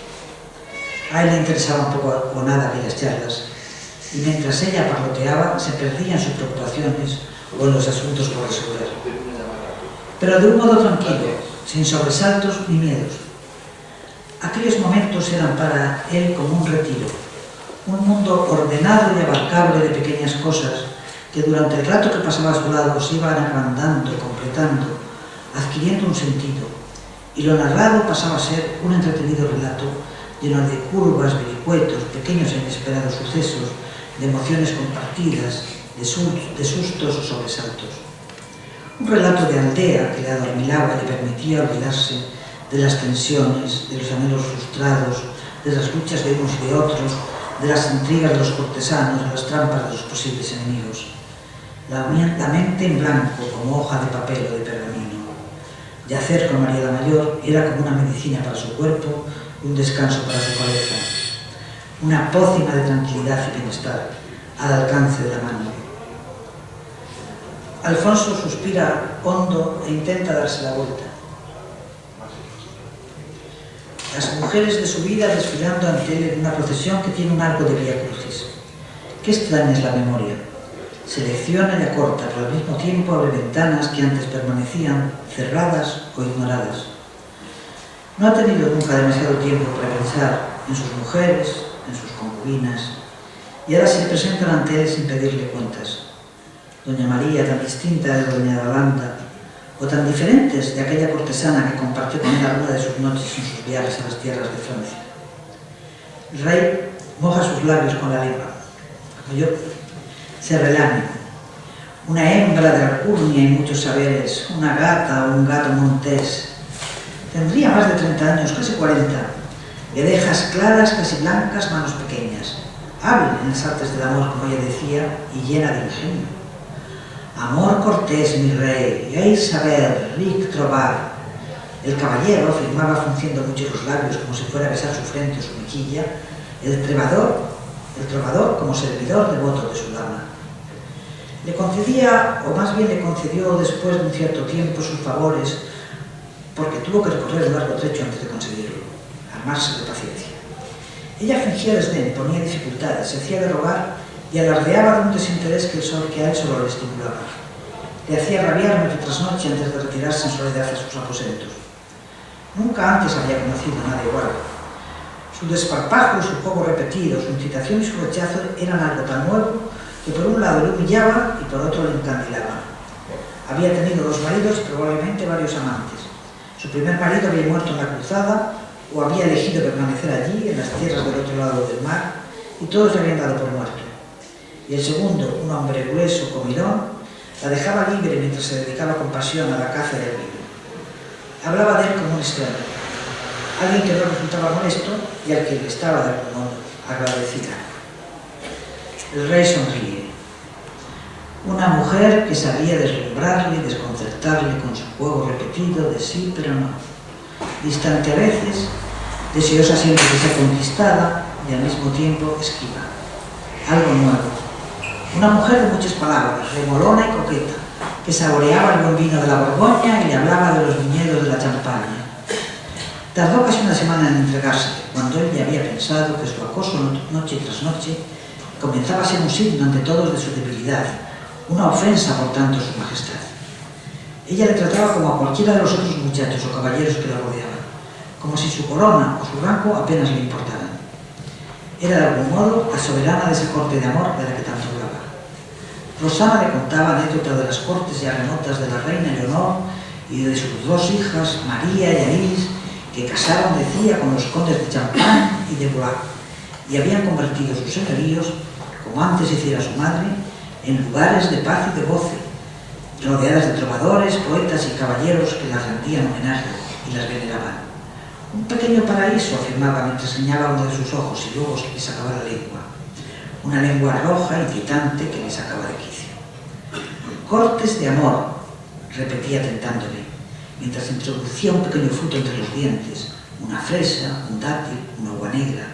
Speaker 3: A él le interesaban poco o nada aquellas charlas, y mientras ella parloteaba se perdía en sus preocupaciones o en los asuntos por resolver. Pero de un modo tranquilo, sin sobresaltos ni miedos. Aquellos momentos eran para él como un retiro, un mundo ordenado y abarcable de pequeñas cosas que durante el rato que pasaba a su lado se iban agrandando, completando, adquiriendo un sentido, y lo narrado pasaba a ser un entretenido relato lleno de curvas, vericuetos, pequeños e inesperados sucesos, de emociones compartidas, de sustos o sobresaltos. Un relato de aldea que le adormilaba y le permitía olvidarse de las tensiones, de los anhelos frustrados, de las luchas de unos y de otros, de las intrigas de los cortesanos, de las trampas de los posibles enemigos. La mente en blanco como hoja de papel o de pergamino. Yacer con María la Mayor era como una medicina para su cuerpo y un descanso para su cabeza. Una pócima de tranquilidad y bienestar al alcance de la mano. Alfonso suspira hondo e intenta darse la vuelta. Las mujeres de su vida desfilando ante él en una procesión que tiene un arco de vía crucis. Qué extraña es la memoria. Selecciona y acorta, pero al mismo tiempo abre ventanas que antes permanecían cerradas o ignoradas. No ha tenido nunca demasiado tiempo para pensar en sus mujeres, en sus concubinas, y ahora se le presentan ante él sin pedirle cuentas. Doña María, tan distinta de doña Yolanda, o tan diferentes de aquella cortesana que compartió con él alguna de sus noches en sus viajes a las tierras de Francia. El rey moja sus labios con la lengua. Como yo, se relame. Una hembra de alcurnia y muchos saberes, una gata o un gato montés. Tendría más de 30 años, casi 40. De orejas claras, casi blancas, manos pequeñas. Hábil en las artes del amor, como ella decía, y llena de ingenio. Amor cortés, mi rey, y hay saber, ric trobar. El caballero afirmaba frunciendo mucho los labios, como si fuera a besar su frente o su mejilla. El trovador como servidor devoto de su dama. Le concedía, o más bien le concedió después de un cierto tiempo, sus favores, porque tuvo que recorrer un largo trecho antes de conseguirlo, armarse de paciencia. Ella fingía desdén, ponía dificultades, se hacía de rogar y alardeaba de un desinterés que a él solo le estimulaba. Le hacía rabiar noche tras noche antes de retirarse en soledad a sus aposentos. Nunca antes había conocido a nadie igual. Su desparpajo, su juego repetido, su incitación y su rechazo eran algo tan nuevo que por un lado le humillaba y por otro le encandilaba. Había tenido 2 maridos y probablemente varios amantes. Su primer marido había muerto en la cruzada o había elegido permanecer allí, en las tierras del otro lado del mar, y todos le habían dado por muerto. Y el segundo, un hombre grueso, comilón, la dejaba libre mientras se dedicaba con pasión a la caza del vino. Hablaba de él como un extraño, alguien que no resultaba molesto y al que le estaba de algún modo agradecida. El rey sonríe. Una mujer que sabía deslumbrarle y desconcertarle con su juego repetido de sí pero no. Distante a veces, deseosa siempre de ser conquistada y al mismo tiempo esquiva. Algo nuevo. Una mujer de muchas palabras, remolona y coqueta, que saboreaba el buen vino de la Borgoña y le hablaba de los viñedos de la Champaña. Tardó casi una semana en entregarse, cuando él ya había pensado que su acoso noche tras noche comenzaba a ser un signo ante todos de su debilidad, una ofensa por tanto a su majestad. Ella le trataba como a cualquiera de los otros muchachos o caballeros que la rodeaban, como si su corona o su rango apenas le importaran. Era de algún modo la soberana de esa corte de amor de la que tanto hablaba. Rosana le contaba anécdotas de las cortes ya remotas de la reina Leonor y de sus 2 hijas, María y Alice, que casaron, decía, con los condes de Champagne y de Blois, y habían convertido sus señoríos, como antes hiciera su madre, en lugares de paz y de goce, rodeadas de trovadores, poetas y caballeros que las rendían homenaje y las veneraban. Un pequeño paraíso, afirmaba mientras señalaba uno de sus ojos y luego se le sacaba la lengua. Una lengua roja y gritante que le sacaba de quicio. Cortes de amor, repetía tentándole, mientras introducía un pequeño fruto entre los dientes, una fresa, un dátil, una uva negra.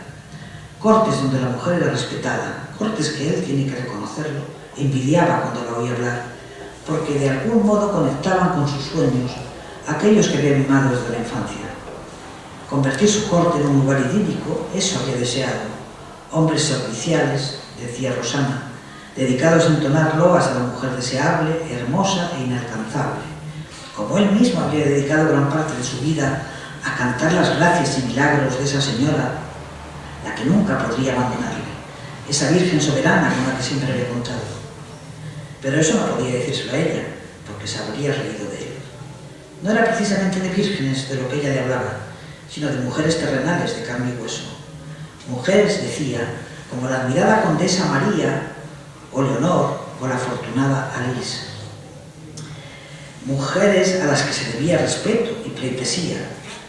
Speaker 3: Cortes donde la mujer era respetada, cortes que él, tiene que reconocerlo, envidiaba cuando la oía hablar, porque de algún modo conectaban con sus sueños aquellos que había mimado desde la infancia. Convertir su corte en un lugar idílico, eso había deseado. Hombres serviciales, decía Rosana, dedicados a entonar loas a la mujer deseable, hermosa e inalcanzable, como él mismo había dedicado gran parte de su vida a cantar las gracias y milagros de esa señora, la que nunca podría abandonarle, esa virgen soberana con la que siempre había contado. Pero eso no podía decírselo a ella, porque se habría reído de él. No era precisamente de vírgenes de lo que ella le hablaba, sino de mujeres terrenales de carne y hueso. Mujeres, decía, como la admirada condesa María, o Leonor, o la afortunada Alice. Mujeres a las que se debía respeto y pleitesía,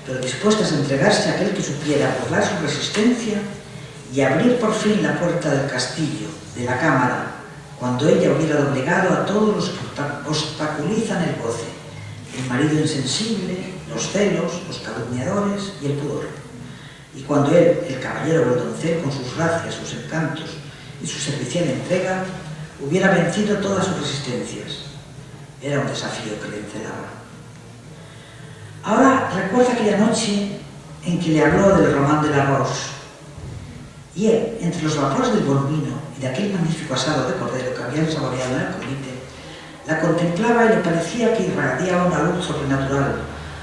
Speaker 3: pero dispuestas a entregarse a aquel que supiera burlar su resistencia y abrir por fin la puerta del castillo, de la cámara, cuando ella hubiera doblegado a todos los que obstaculizan el goce, el marido insensible, los celos, los calumniadores y el pudor. Y cuando él, el caballero o el doncel, con sus gracias, sus encantos y su servicial entrega, hubiera vencido todas sus resistencias. Era un desafío que le encelaba. Ahora recuerda aquella noche en que le habló del Román de la Rose. Y él, entre los vapores del buen vino y de aquel magnífico asado de cordero que habían saboreado en el convite, la contemplaba y le parecía que irradiaba una luz sobrenatural,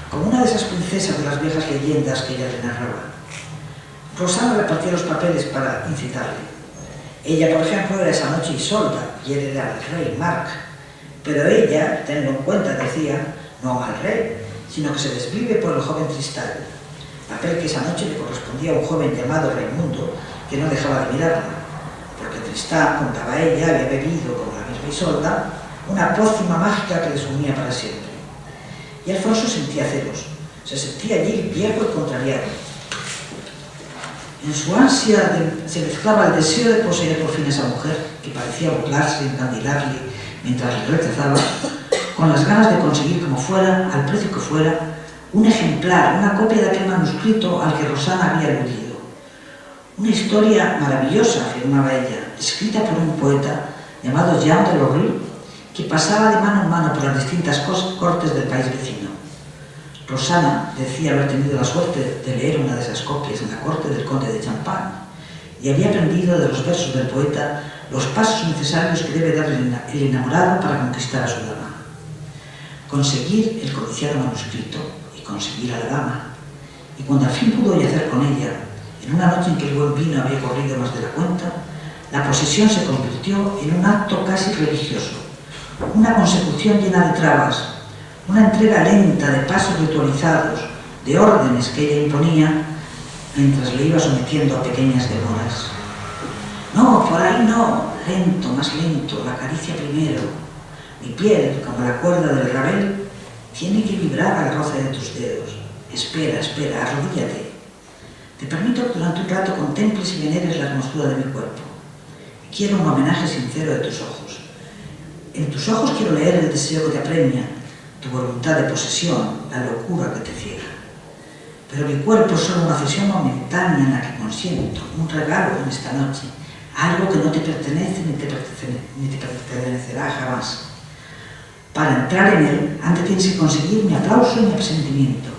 Speaker 3: como una de esas princesas de las viejas leyendas que ella le narraba. Rosana repartía los papeles para incitarle. Ella, por ejemplo, era esa noche Isolda y él era el rey Marc. Pero ella, tenlo en cuenta, decía, no ama al rey, sino que se desvive por el joven Tristan. papel que esa noche le correspondía a un joven llamado Raimundo, que no dejaba de mirarla, porque Tristán, contaba ella, había bebido, como la misma Isolda, una pócima mágica que les unía para siempre. Y Alfonso sentía celos, se sentía allí viejo y contrariado. En su ansia se mezclaba el deseo de poseer por fin a esa mujer, que parecía burlarse, encandilarle, mientras le rechazaba, con las ganas de conseguir como fuera, al precio que fuera, un ejemplar, una copia de aquel manuscrito al que Rosana había aludido. Una historia maravillosa, afirmaba ella, escrita por un poeta llamado Jean de Lorry, que pasaba de mano en mano por las distintas cortes del país vecino. Rosana decía haber tenido la suerte de leer una de esas copias en la corte del conde de Champagne y había aprendido de los versos del poeta los pasos necesarios que debe dar el enamorado para conquistar a su dama. Conseguir el codiciado manuscrito y conseguir a la dama. Y cuando al fin pudo yacer con ella, en una noche en que el buen vino había corrido más de la cuenta, la posesión se convirtió en un acto casi religioso, una consecución llena de trabas, una entrega lenta de pasos ritualizados, de órdenes que ella imponía mientras le iba sometiendo a pequeñas demoras. No, por ahí no, lento, más lento, la caricia primero. Mi piel, como la cuerda del rabel, tiene que vibrar al roce de tus dedos. Espera, espera, arrodíllate. Te permito que durante un rato contemples y veneres la hermosura de mi cuerpo. Quiero un homenaje sincero de tus ojos. En tus ojos quiero leer el deseo que te apremia, tu voluntad de posesión, la locura que te ciega. Pero mi cuerpo es solo una cesión momentánea en la que consiento, un regalo en esta noche, algo que no te pertenece ni te pertenecerá jamás. Para entrar en él, antes tienes que conseguir mi aplauso y mi presentimiento.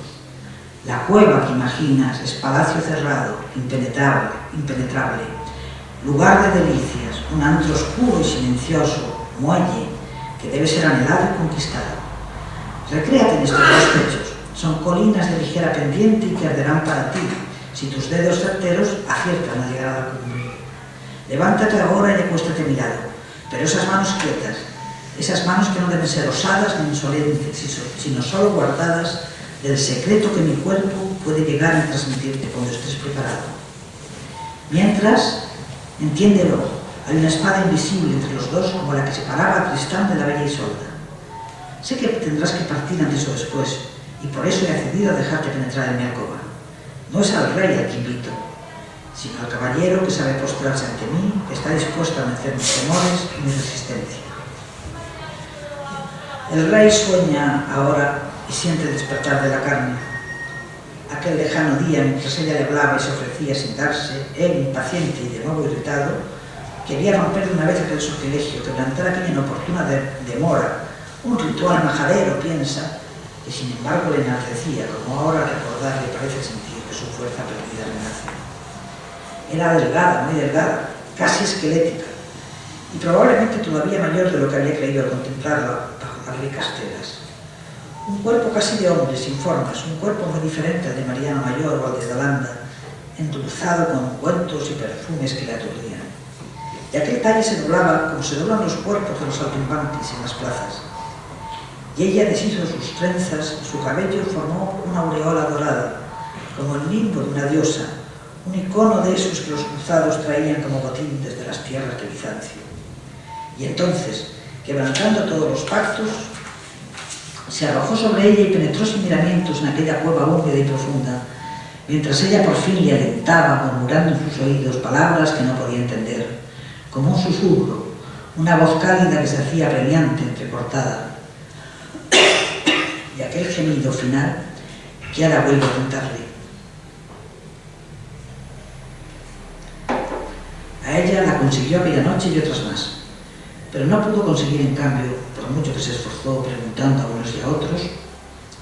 Speaker 3: La cueva que imaginas es palacio cerrado, impenetrable, lugar de delicias, un antro oscuro y silencioso, muelle, que debe ser anhelado y conquistado. Recréate en estos dos pechos, son colinas de ligera pendiente y que arderán para ti, si tus dedos certeros aciertan a llegar a la cumbre. Levántate ahora y acuéstate a mi lado, pero esas manos quietas, esas manos que no deben ser osadas ni insolentes, sino solo guardadas del secreto que mi cuerpo puede llegar a transmitirte cuando estés preparado. Mientras, entiéndelo, hay una espada invisible entre los dos como la que separaba a Tristán de la bella Isolda. Sé que tendrás que partir antes o después, y por eso he accedido a dejarte penetrar en mi alcoba. No es al rey al que invito, sino al caballero que sabe postrarse ante mí, que está dispuesto a vencer mis temores y mi resistencia. El rey sueña ahora y siente el despertar de la carne. Aquel lejano día, mientras ella le hablaba y se ofrecía a sentarse, él, impaciente y de nuevo irritado, quería romper de una vez aquel sortilegio, quebrantar aquella inoportuna demora, un ritual majadero, piensa, que sin embargo le enaltecía, como ahora recordar le parece sentir que su fuerza perdida renace. Era delgada, muy delgada, casi esquelética, y probablemente todavía mayor de lo que había creído al contemplarla bajo las ricas telas. Un cuerpo casi de hombre, sin formas, un cuerpo muy diferente al de Mariano Mayor o al de Yolanda, endulzado con ungüentos y perfumes que le aturdían. Y aquel talle se doblaba como se doblan los cuerpos de los saltimbanquis en las plazas. Y ella deshizo sus trenzas, su cabello formó una aureola dorada, como el limbo de una diosa, un icono de esos que los cruzados traían como botín desde las tierras de Bizancio. Y entonces, quebrantando todos los pactos, se arrojó sobre ella y penetró sin miramientos en aquella cueva húmeda y profunda, mientras ella por fin le alentaba, murmurando en sus oídos palabras que no podía entender, como un susurro, una voz cálida que se hacía apremiante, entrecortada, y aquel gemido final que ahora vuelve a contarle. A ella la consiguió aquella noche y otras más, pero no pudo conseguir en cambio, por mucho que se esforzó preguntando a unos y a otros,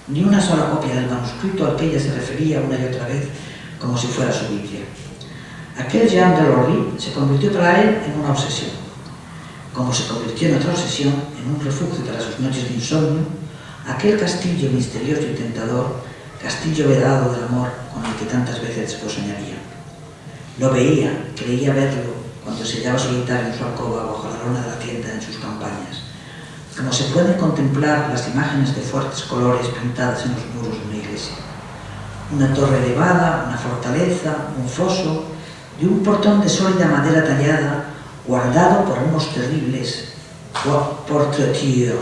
Speaker 3: ni una sola copia del manuscrito al que ella se refería una y otra vez como si fuera su Biblia. Aquel Jean de Lorry se convirtió para él en una obsesión, como se convirtió en otra obsesión en un refugio para sus noches de insomnio, aquel castillo misterioso y tentador, castillo vedado del amor con el que tantas veces después soñaría. Lo veía, creía verlo, cuando se hallaba solitario en su alcoba bajo la lona de la tienda en sus campañas, como se pueden contemplar las imágenes de fuertes colores pintadas en los muros de una iglesia. una torre elevada, una fortaleza, un foso y un portón de sólida madera tallada, guardado por unos terribles portraitures.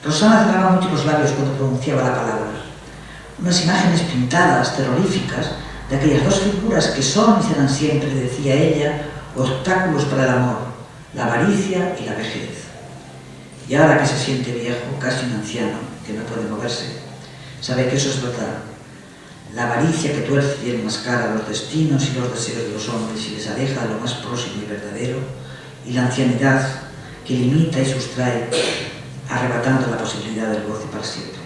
Speaker 3: Rosana cerraba mucho los labios cuando pronunciaba la palabra. Unas imágenes pintadas, terroríficas, de aquellas dos figuras que son y serán siempre, decía ella, obstáculos para el amor, la avaricia y la vejez. Y ahora que se siente viejo, casi un anciano, que no puede moverse, sabe que eso es verdad. La avaricia que tuerce y enmascara los destinos y los deseos de los hombres y les aleja de lo más próximo y verdadero, y la ancianidad que limita y sustrae, arrebatando la posibilidad del goce para siempre.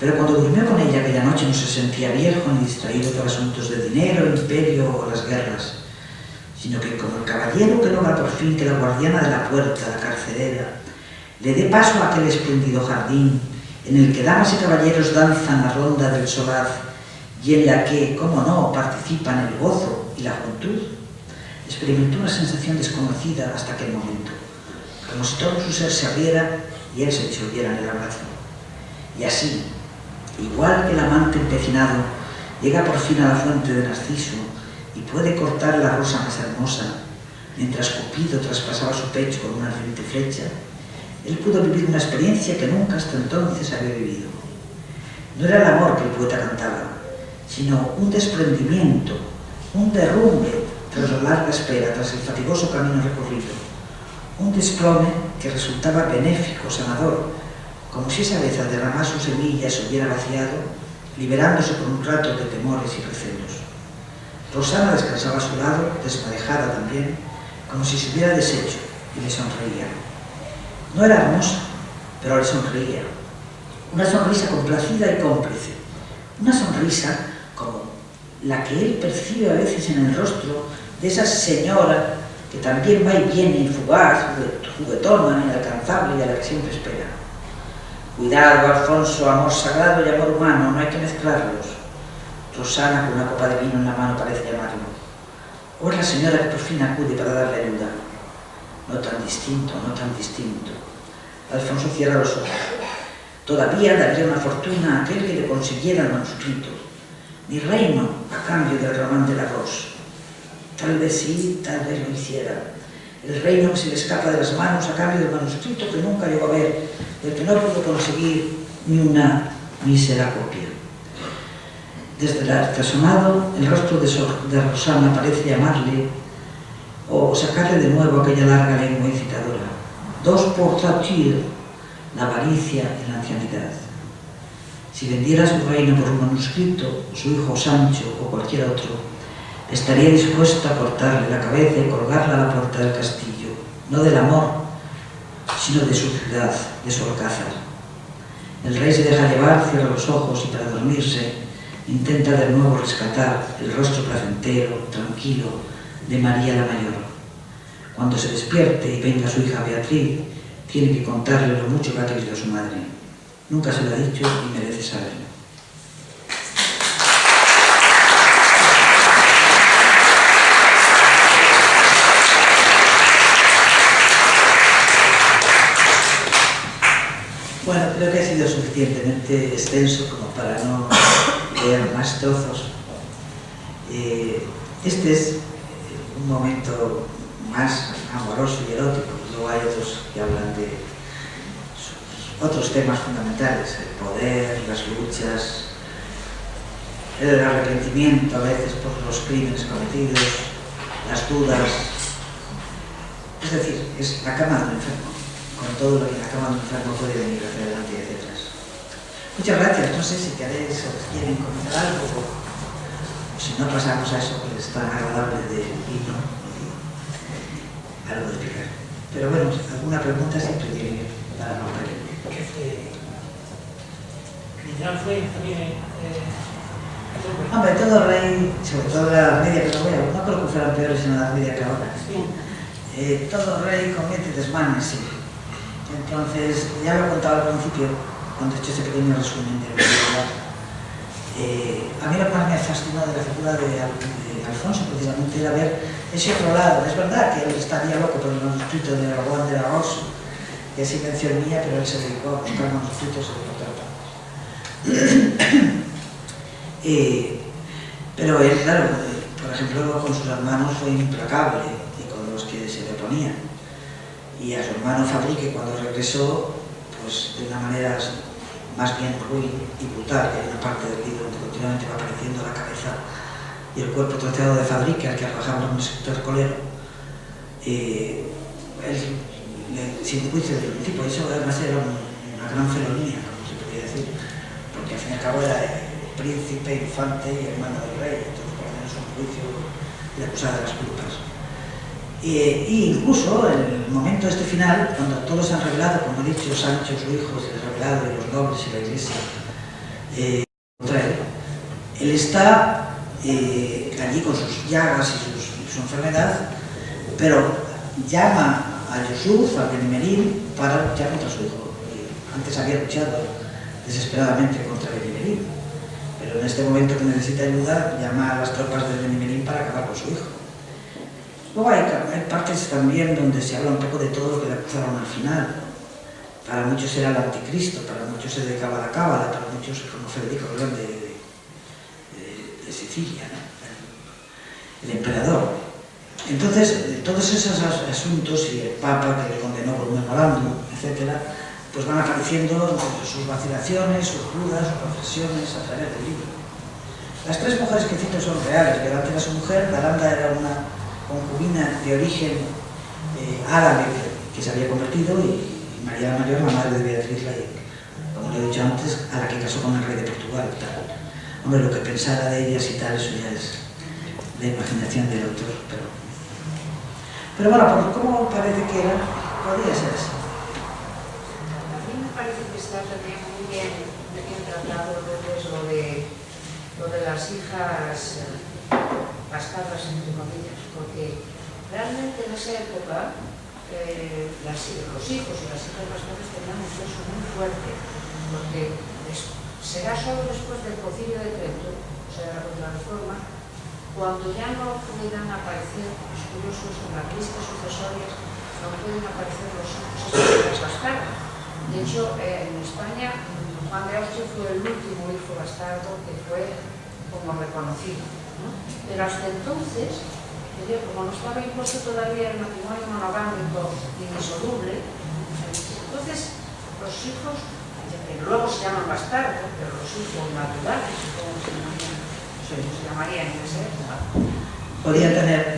Speaker 3: Pero cuando durmió con ella aquella noche no se sentía viejo ni distraído por asuntos de dinero, imperio o las guerras, sino que como el caballero que logra por fin que la guardiana de la puerta, la carcelera, le dé paso a aquel espléndido jardín en el que damas y caballeros danzan la ronda del solaz y en la que, cómo no, participan el gozo y la juventud, experimentó una sensación desconocida hasta aquel momento, como si todo su ser se abriera y él se disolviera en el abrazo. Y así, igual que el amante empecinado llega por fin a la fuente de Narciso y puede cortar la rosa más hermosa, mientras Cupido traspasaba su pecho con una ardiente flecha, él pudo vivir una experiencia que nunca hasta entonces había vivido. No era el amor que el poeta cantaba, sino un desprendimiento, un derrumbe tras la larga espera, tras el fatigoso camino recorrido, un desplome que resultaba benéfico, sanador, como si esa vez al derramar sus semillas se hubiera vaciado, liberándose por un rato de temores y recelos. Rosana descansaba a su lado, desmadejada también, como si se hubiera deshecho, y le sonreía. No era hermosa, pero le sonreía. Una sonrisa complacida y cómplice. Una sonrisa como la que él percibe a veces en el rostro de esa señora que también va y viene, fugaz, juguetona, inalcanzable y a la que siempre espera. Cuidado, Alfonso, amor sagrado y amor humano, no hay que mezclarlos. Rosana, con una copa de vino en la mano, parece llamarlo. O es la señora que por fin acude para darle ayuda. No tan distinto, no tan distinto. Alfonso cierra los ojos. Todavía daría una fortuna a aquel que le consiguiera el manuscrito. Mi reino a cambio del Román de la Rose. Tal vez sí, tal vez lo hiciera. El reino que se le escapa de las manos a cambio del manuscrito que nunca llegó a ver, del que no pudo conseguir ni una mísera copia. Desde el artesonado, el rostro de Rosana parece llamarle o sacarle de nuevo aquella larga lengua incitadora. Dos portraitures, la avaricia y la ancianidad. Si vendiera su reino por un manuscrito, su hijo Sancho o cualquier otro, estaría dispuesta a cortarle la cabeza y colgarla a la puerta del castillo, no del amor, sino de su ciudad, de su alcázar. El rey se deja llevar, cierra los ojos y para dormirse intenta de nuevo rescatar el rostro placentero, tranquilo, de María la Mayor. Cuando se despierte y venga su hija Beatriz, tiene que contarle lo mucho que ha querido su madre. Nunca se lo ha dicho y merece saberlo. Bueno, creo que ha sido suficientemente extenso como para no leer más trozos. Este es un momento más amoroso y erótico. Luego hay otros que hablan de otros temas fundamentales, el poder, las luchas, el arrepentimiento a veces por los crímenes cometidos, las dudas. Es decir, es la cama de un enfermo, con todo lo que la cama de un enfermo puede venir hacia adelante y hacia atrás. Muchas gracias. No sé si queréis o quieren comentar algo o si no pasamos a eso que es tan agradable de vino y algo de explicar. Pero bueno, alguna pregunta siempre tiene para romper.
Speaker 4: Literal fue también
Speaker 3: Hombre, todo rey, sobre todo la Edad Media, pero bueno, no creo que fueran peores en la Edad Media que ahora. Todo rey comete desmanes, sí. Entonces, ya lo he contado al principio, cuando he hecho ese pequeño resumen de lo que a mí lo que más me fascinó de la figura de Alfonso, precisamente, era ver ese otro lado. Es verdad que él estaría loco por el manuscrito de Juan de la Rose, que es invención mía, pero él se dedicó a buscar manuscritos de por todas partes. Pero él, claro, por ejemplo, con sus hermanos fue implacable y con los que se le oponía. Y a su hermano Fabrique, cuando regresó, pues de una manera más bien ruin y brutal, que hay una parte del libro donde continuamente va apareciendo la cabeza y el cuerpo troceado de Fabrique, al que arrojaba un escritor colero, él, sin juicio del principio, eso además era una gran felonía, como se podría decir, porque al fin y al cabo era príncipe, infante y hermano del rey, entonces por lo menos un juicio le acusaba de las culpas. Y incluso en el momento este final, cuando todos se han revelado, como he dicho, Sancho, su hijo, se ha revelado, y los nobles y la iglesia contra él, él está allí con sus llagas y su enfermedad, pero llama a Yusuf, a Benimerín, para luchar contra su hijo. Antes había luchado desesperadamente contra Benimerín, pero en este momento que necesita ayuda, llama a las tropas de Benimerín para acabar con su hijo. Luego hay partes también donde se habla un poco de todo lo que le acusaron al final. Para muchos era el anticristo, para muchos se dedicaba a la cábala, para muchos, como Federico el Grande de Sicilia, ¿no? El emperador. Entonces, todos esos asuntos y el Papa que le condenó por un memorándum, etc., pues van apareciendo sus vacilaciones, sus dudas, sus reflexiones a través del libro. Las tres mujeres que cito son reales. Violante era su mujer, Galanda era una concubina de origen árabe que se había convertido, y María la Mayor, la madre de Beatriz Laín, como le he dicho antes, a la que casó con el rey de Portugal y tal. Hombre, lo que pensara de ellas y tal, eso ya es la imaginación del autor, pero bueno, por cómo parece que era, podría ser así.
Speaker 5: A mí me parece que está también muy bien tratado lo de las hijas bastardas, entre comillas, porque realmente en esa época los hijos y las hijas bastardas tenían un peso muy fuerte, porque será solo después del Concilio de Trento, o sea, de la Contrarreforma, cuando ya no pudieran aparecer los curiosos en las listas sucesorias, no pueden aparecer los hijos de las bastardas. De hecho, en España, Juan de Austria fue el último hijo bastardo que fue como reconocido, ¿no? Pero hasta entonces, como no estaba impuesto todavía el matrimonio monogámico indisoluble, entonces los hijos, que luego se llaman bastardos, pero los hijos naturales, como se llamarían en esa época,
Speaker 3: Podían tener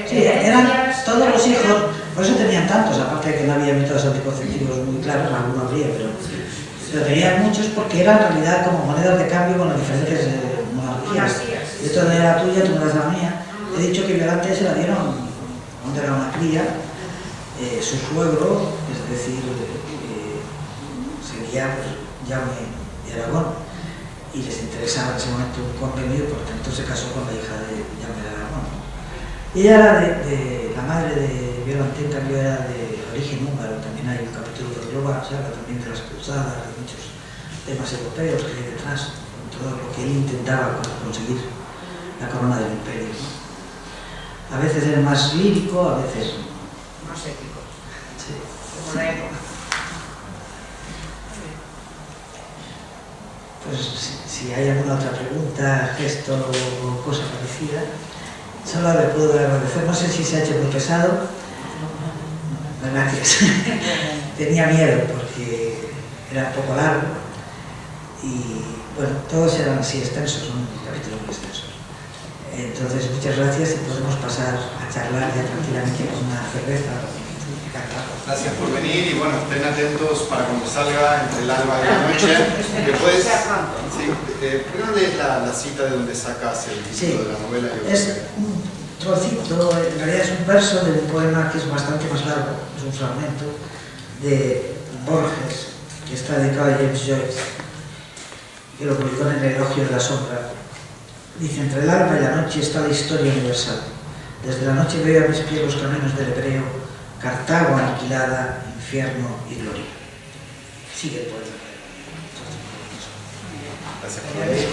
Speaker 3: sí, eran todos los hijos, por eso tenían tantos, aparte de que no había métodos anticonceptivos muy claros, algunos habría, pero tenían muchos porque eran en realidad como monedas de cambio con las diferentes monarquías. Esto no era la tuya, tú no eras la mía. He dicho que Violante se la dieron cuando era una cría, su suegro, es decir, sería pues, Jaume de Aragón, y les interesaba en ese momento un convenio, y por tanto se casó con la hija de Jaume de Aragón. Y ella era la madre de Violante, en cambio era de origen húngaro. También hay un capítulo de Globa, se habla también de las cruzadas, de muchos temas europeos que hay detrás, con todo lo que él intentaba conseguir la corona del imperio. A veces era más lírico, a veces
Speaker 5: más ético,
Speaker 3: sí.
Speaker 5: como la época.
Speaker 3: Pues si hay alguna otra pregunta, gesto o cosa parecida, solo le puedo agradecer. No sé si se ha hecho muy pesado. Gracias. Tenía miedo porque era un poco largo y bueno, todos eran así extensos, son capítulos muy extensos. Entonces, muchas gracias y podemos pasar a charlar ya tranquilamente con una cerveza.
Speaker 1: Gracias por venir y bueno, estén atentos para cuando salga entre el alba y la noche. Después, sí, ¿por qué no lees la cita de donde sacas el título de la novela?
Speaker 3: Es un trocito, en realidad es un verso de un poema que es bastante más largo, es un fragmento de Borges, que está dedicado a James Joyce, que lo publicó en el Elogio de la Sombra. Dice: entre el alba y la noche está la historia universal. Desde la noche veo a mis pies los caminos del hebreo, Cartago aniquilada, infierno y gloria. Sigue el poema.
Speaker 1: Gracias por venir.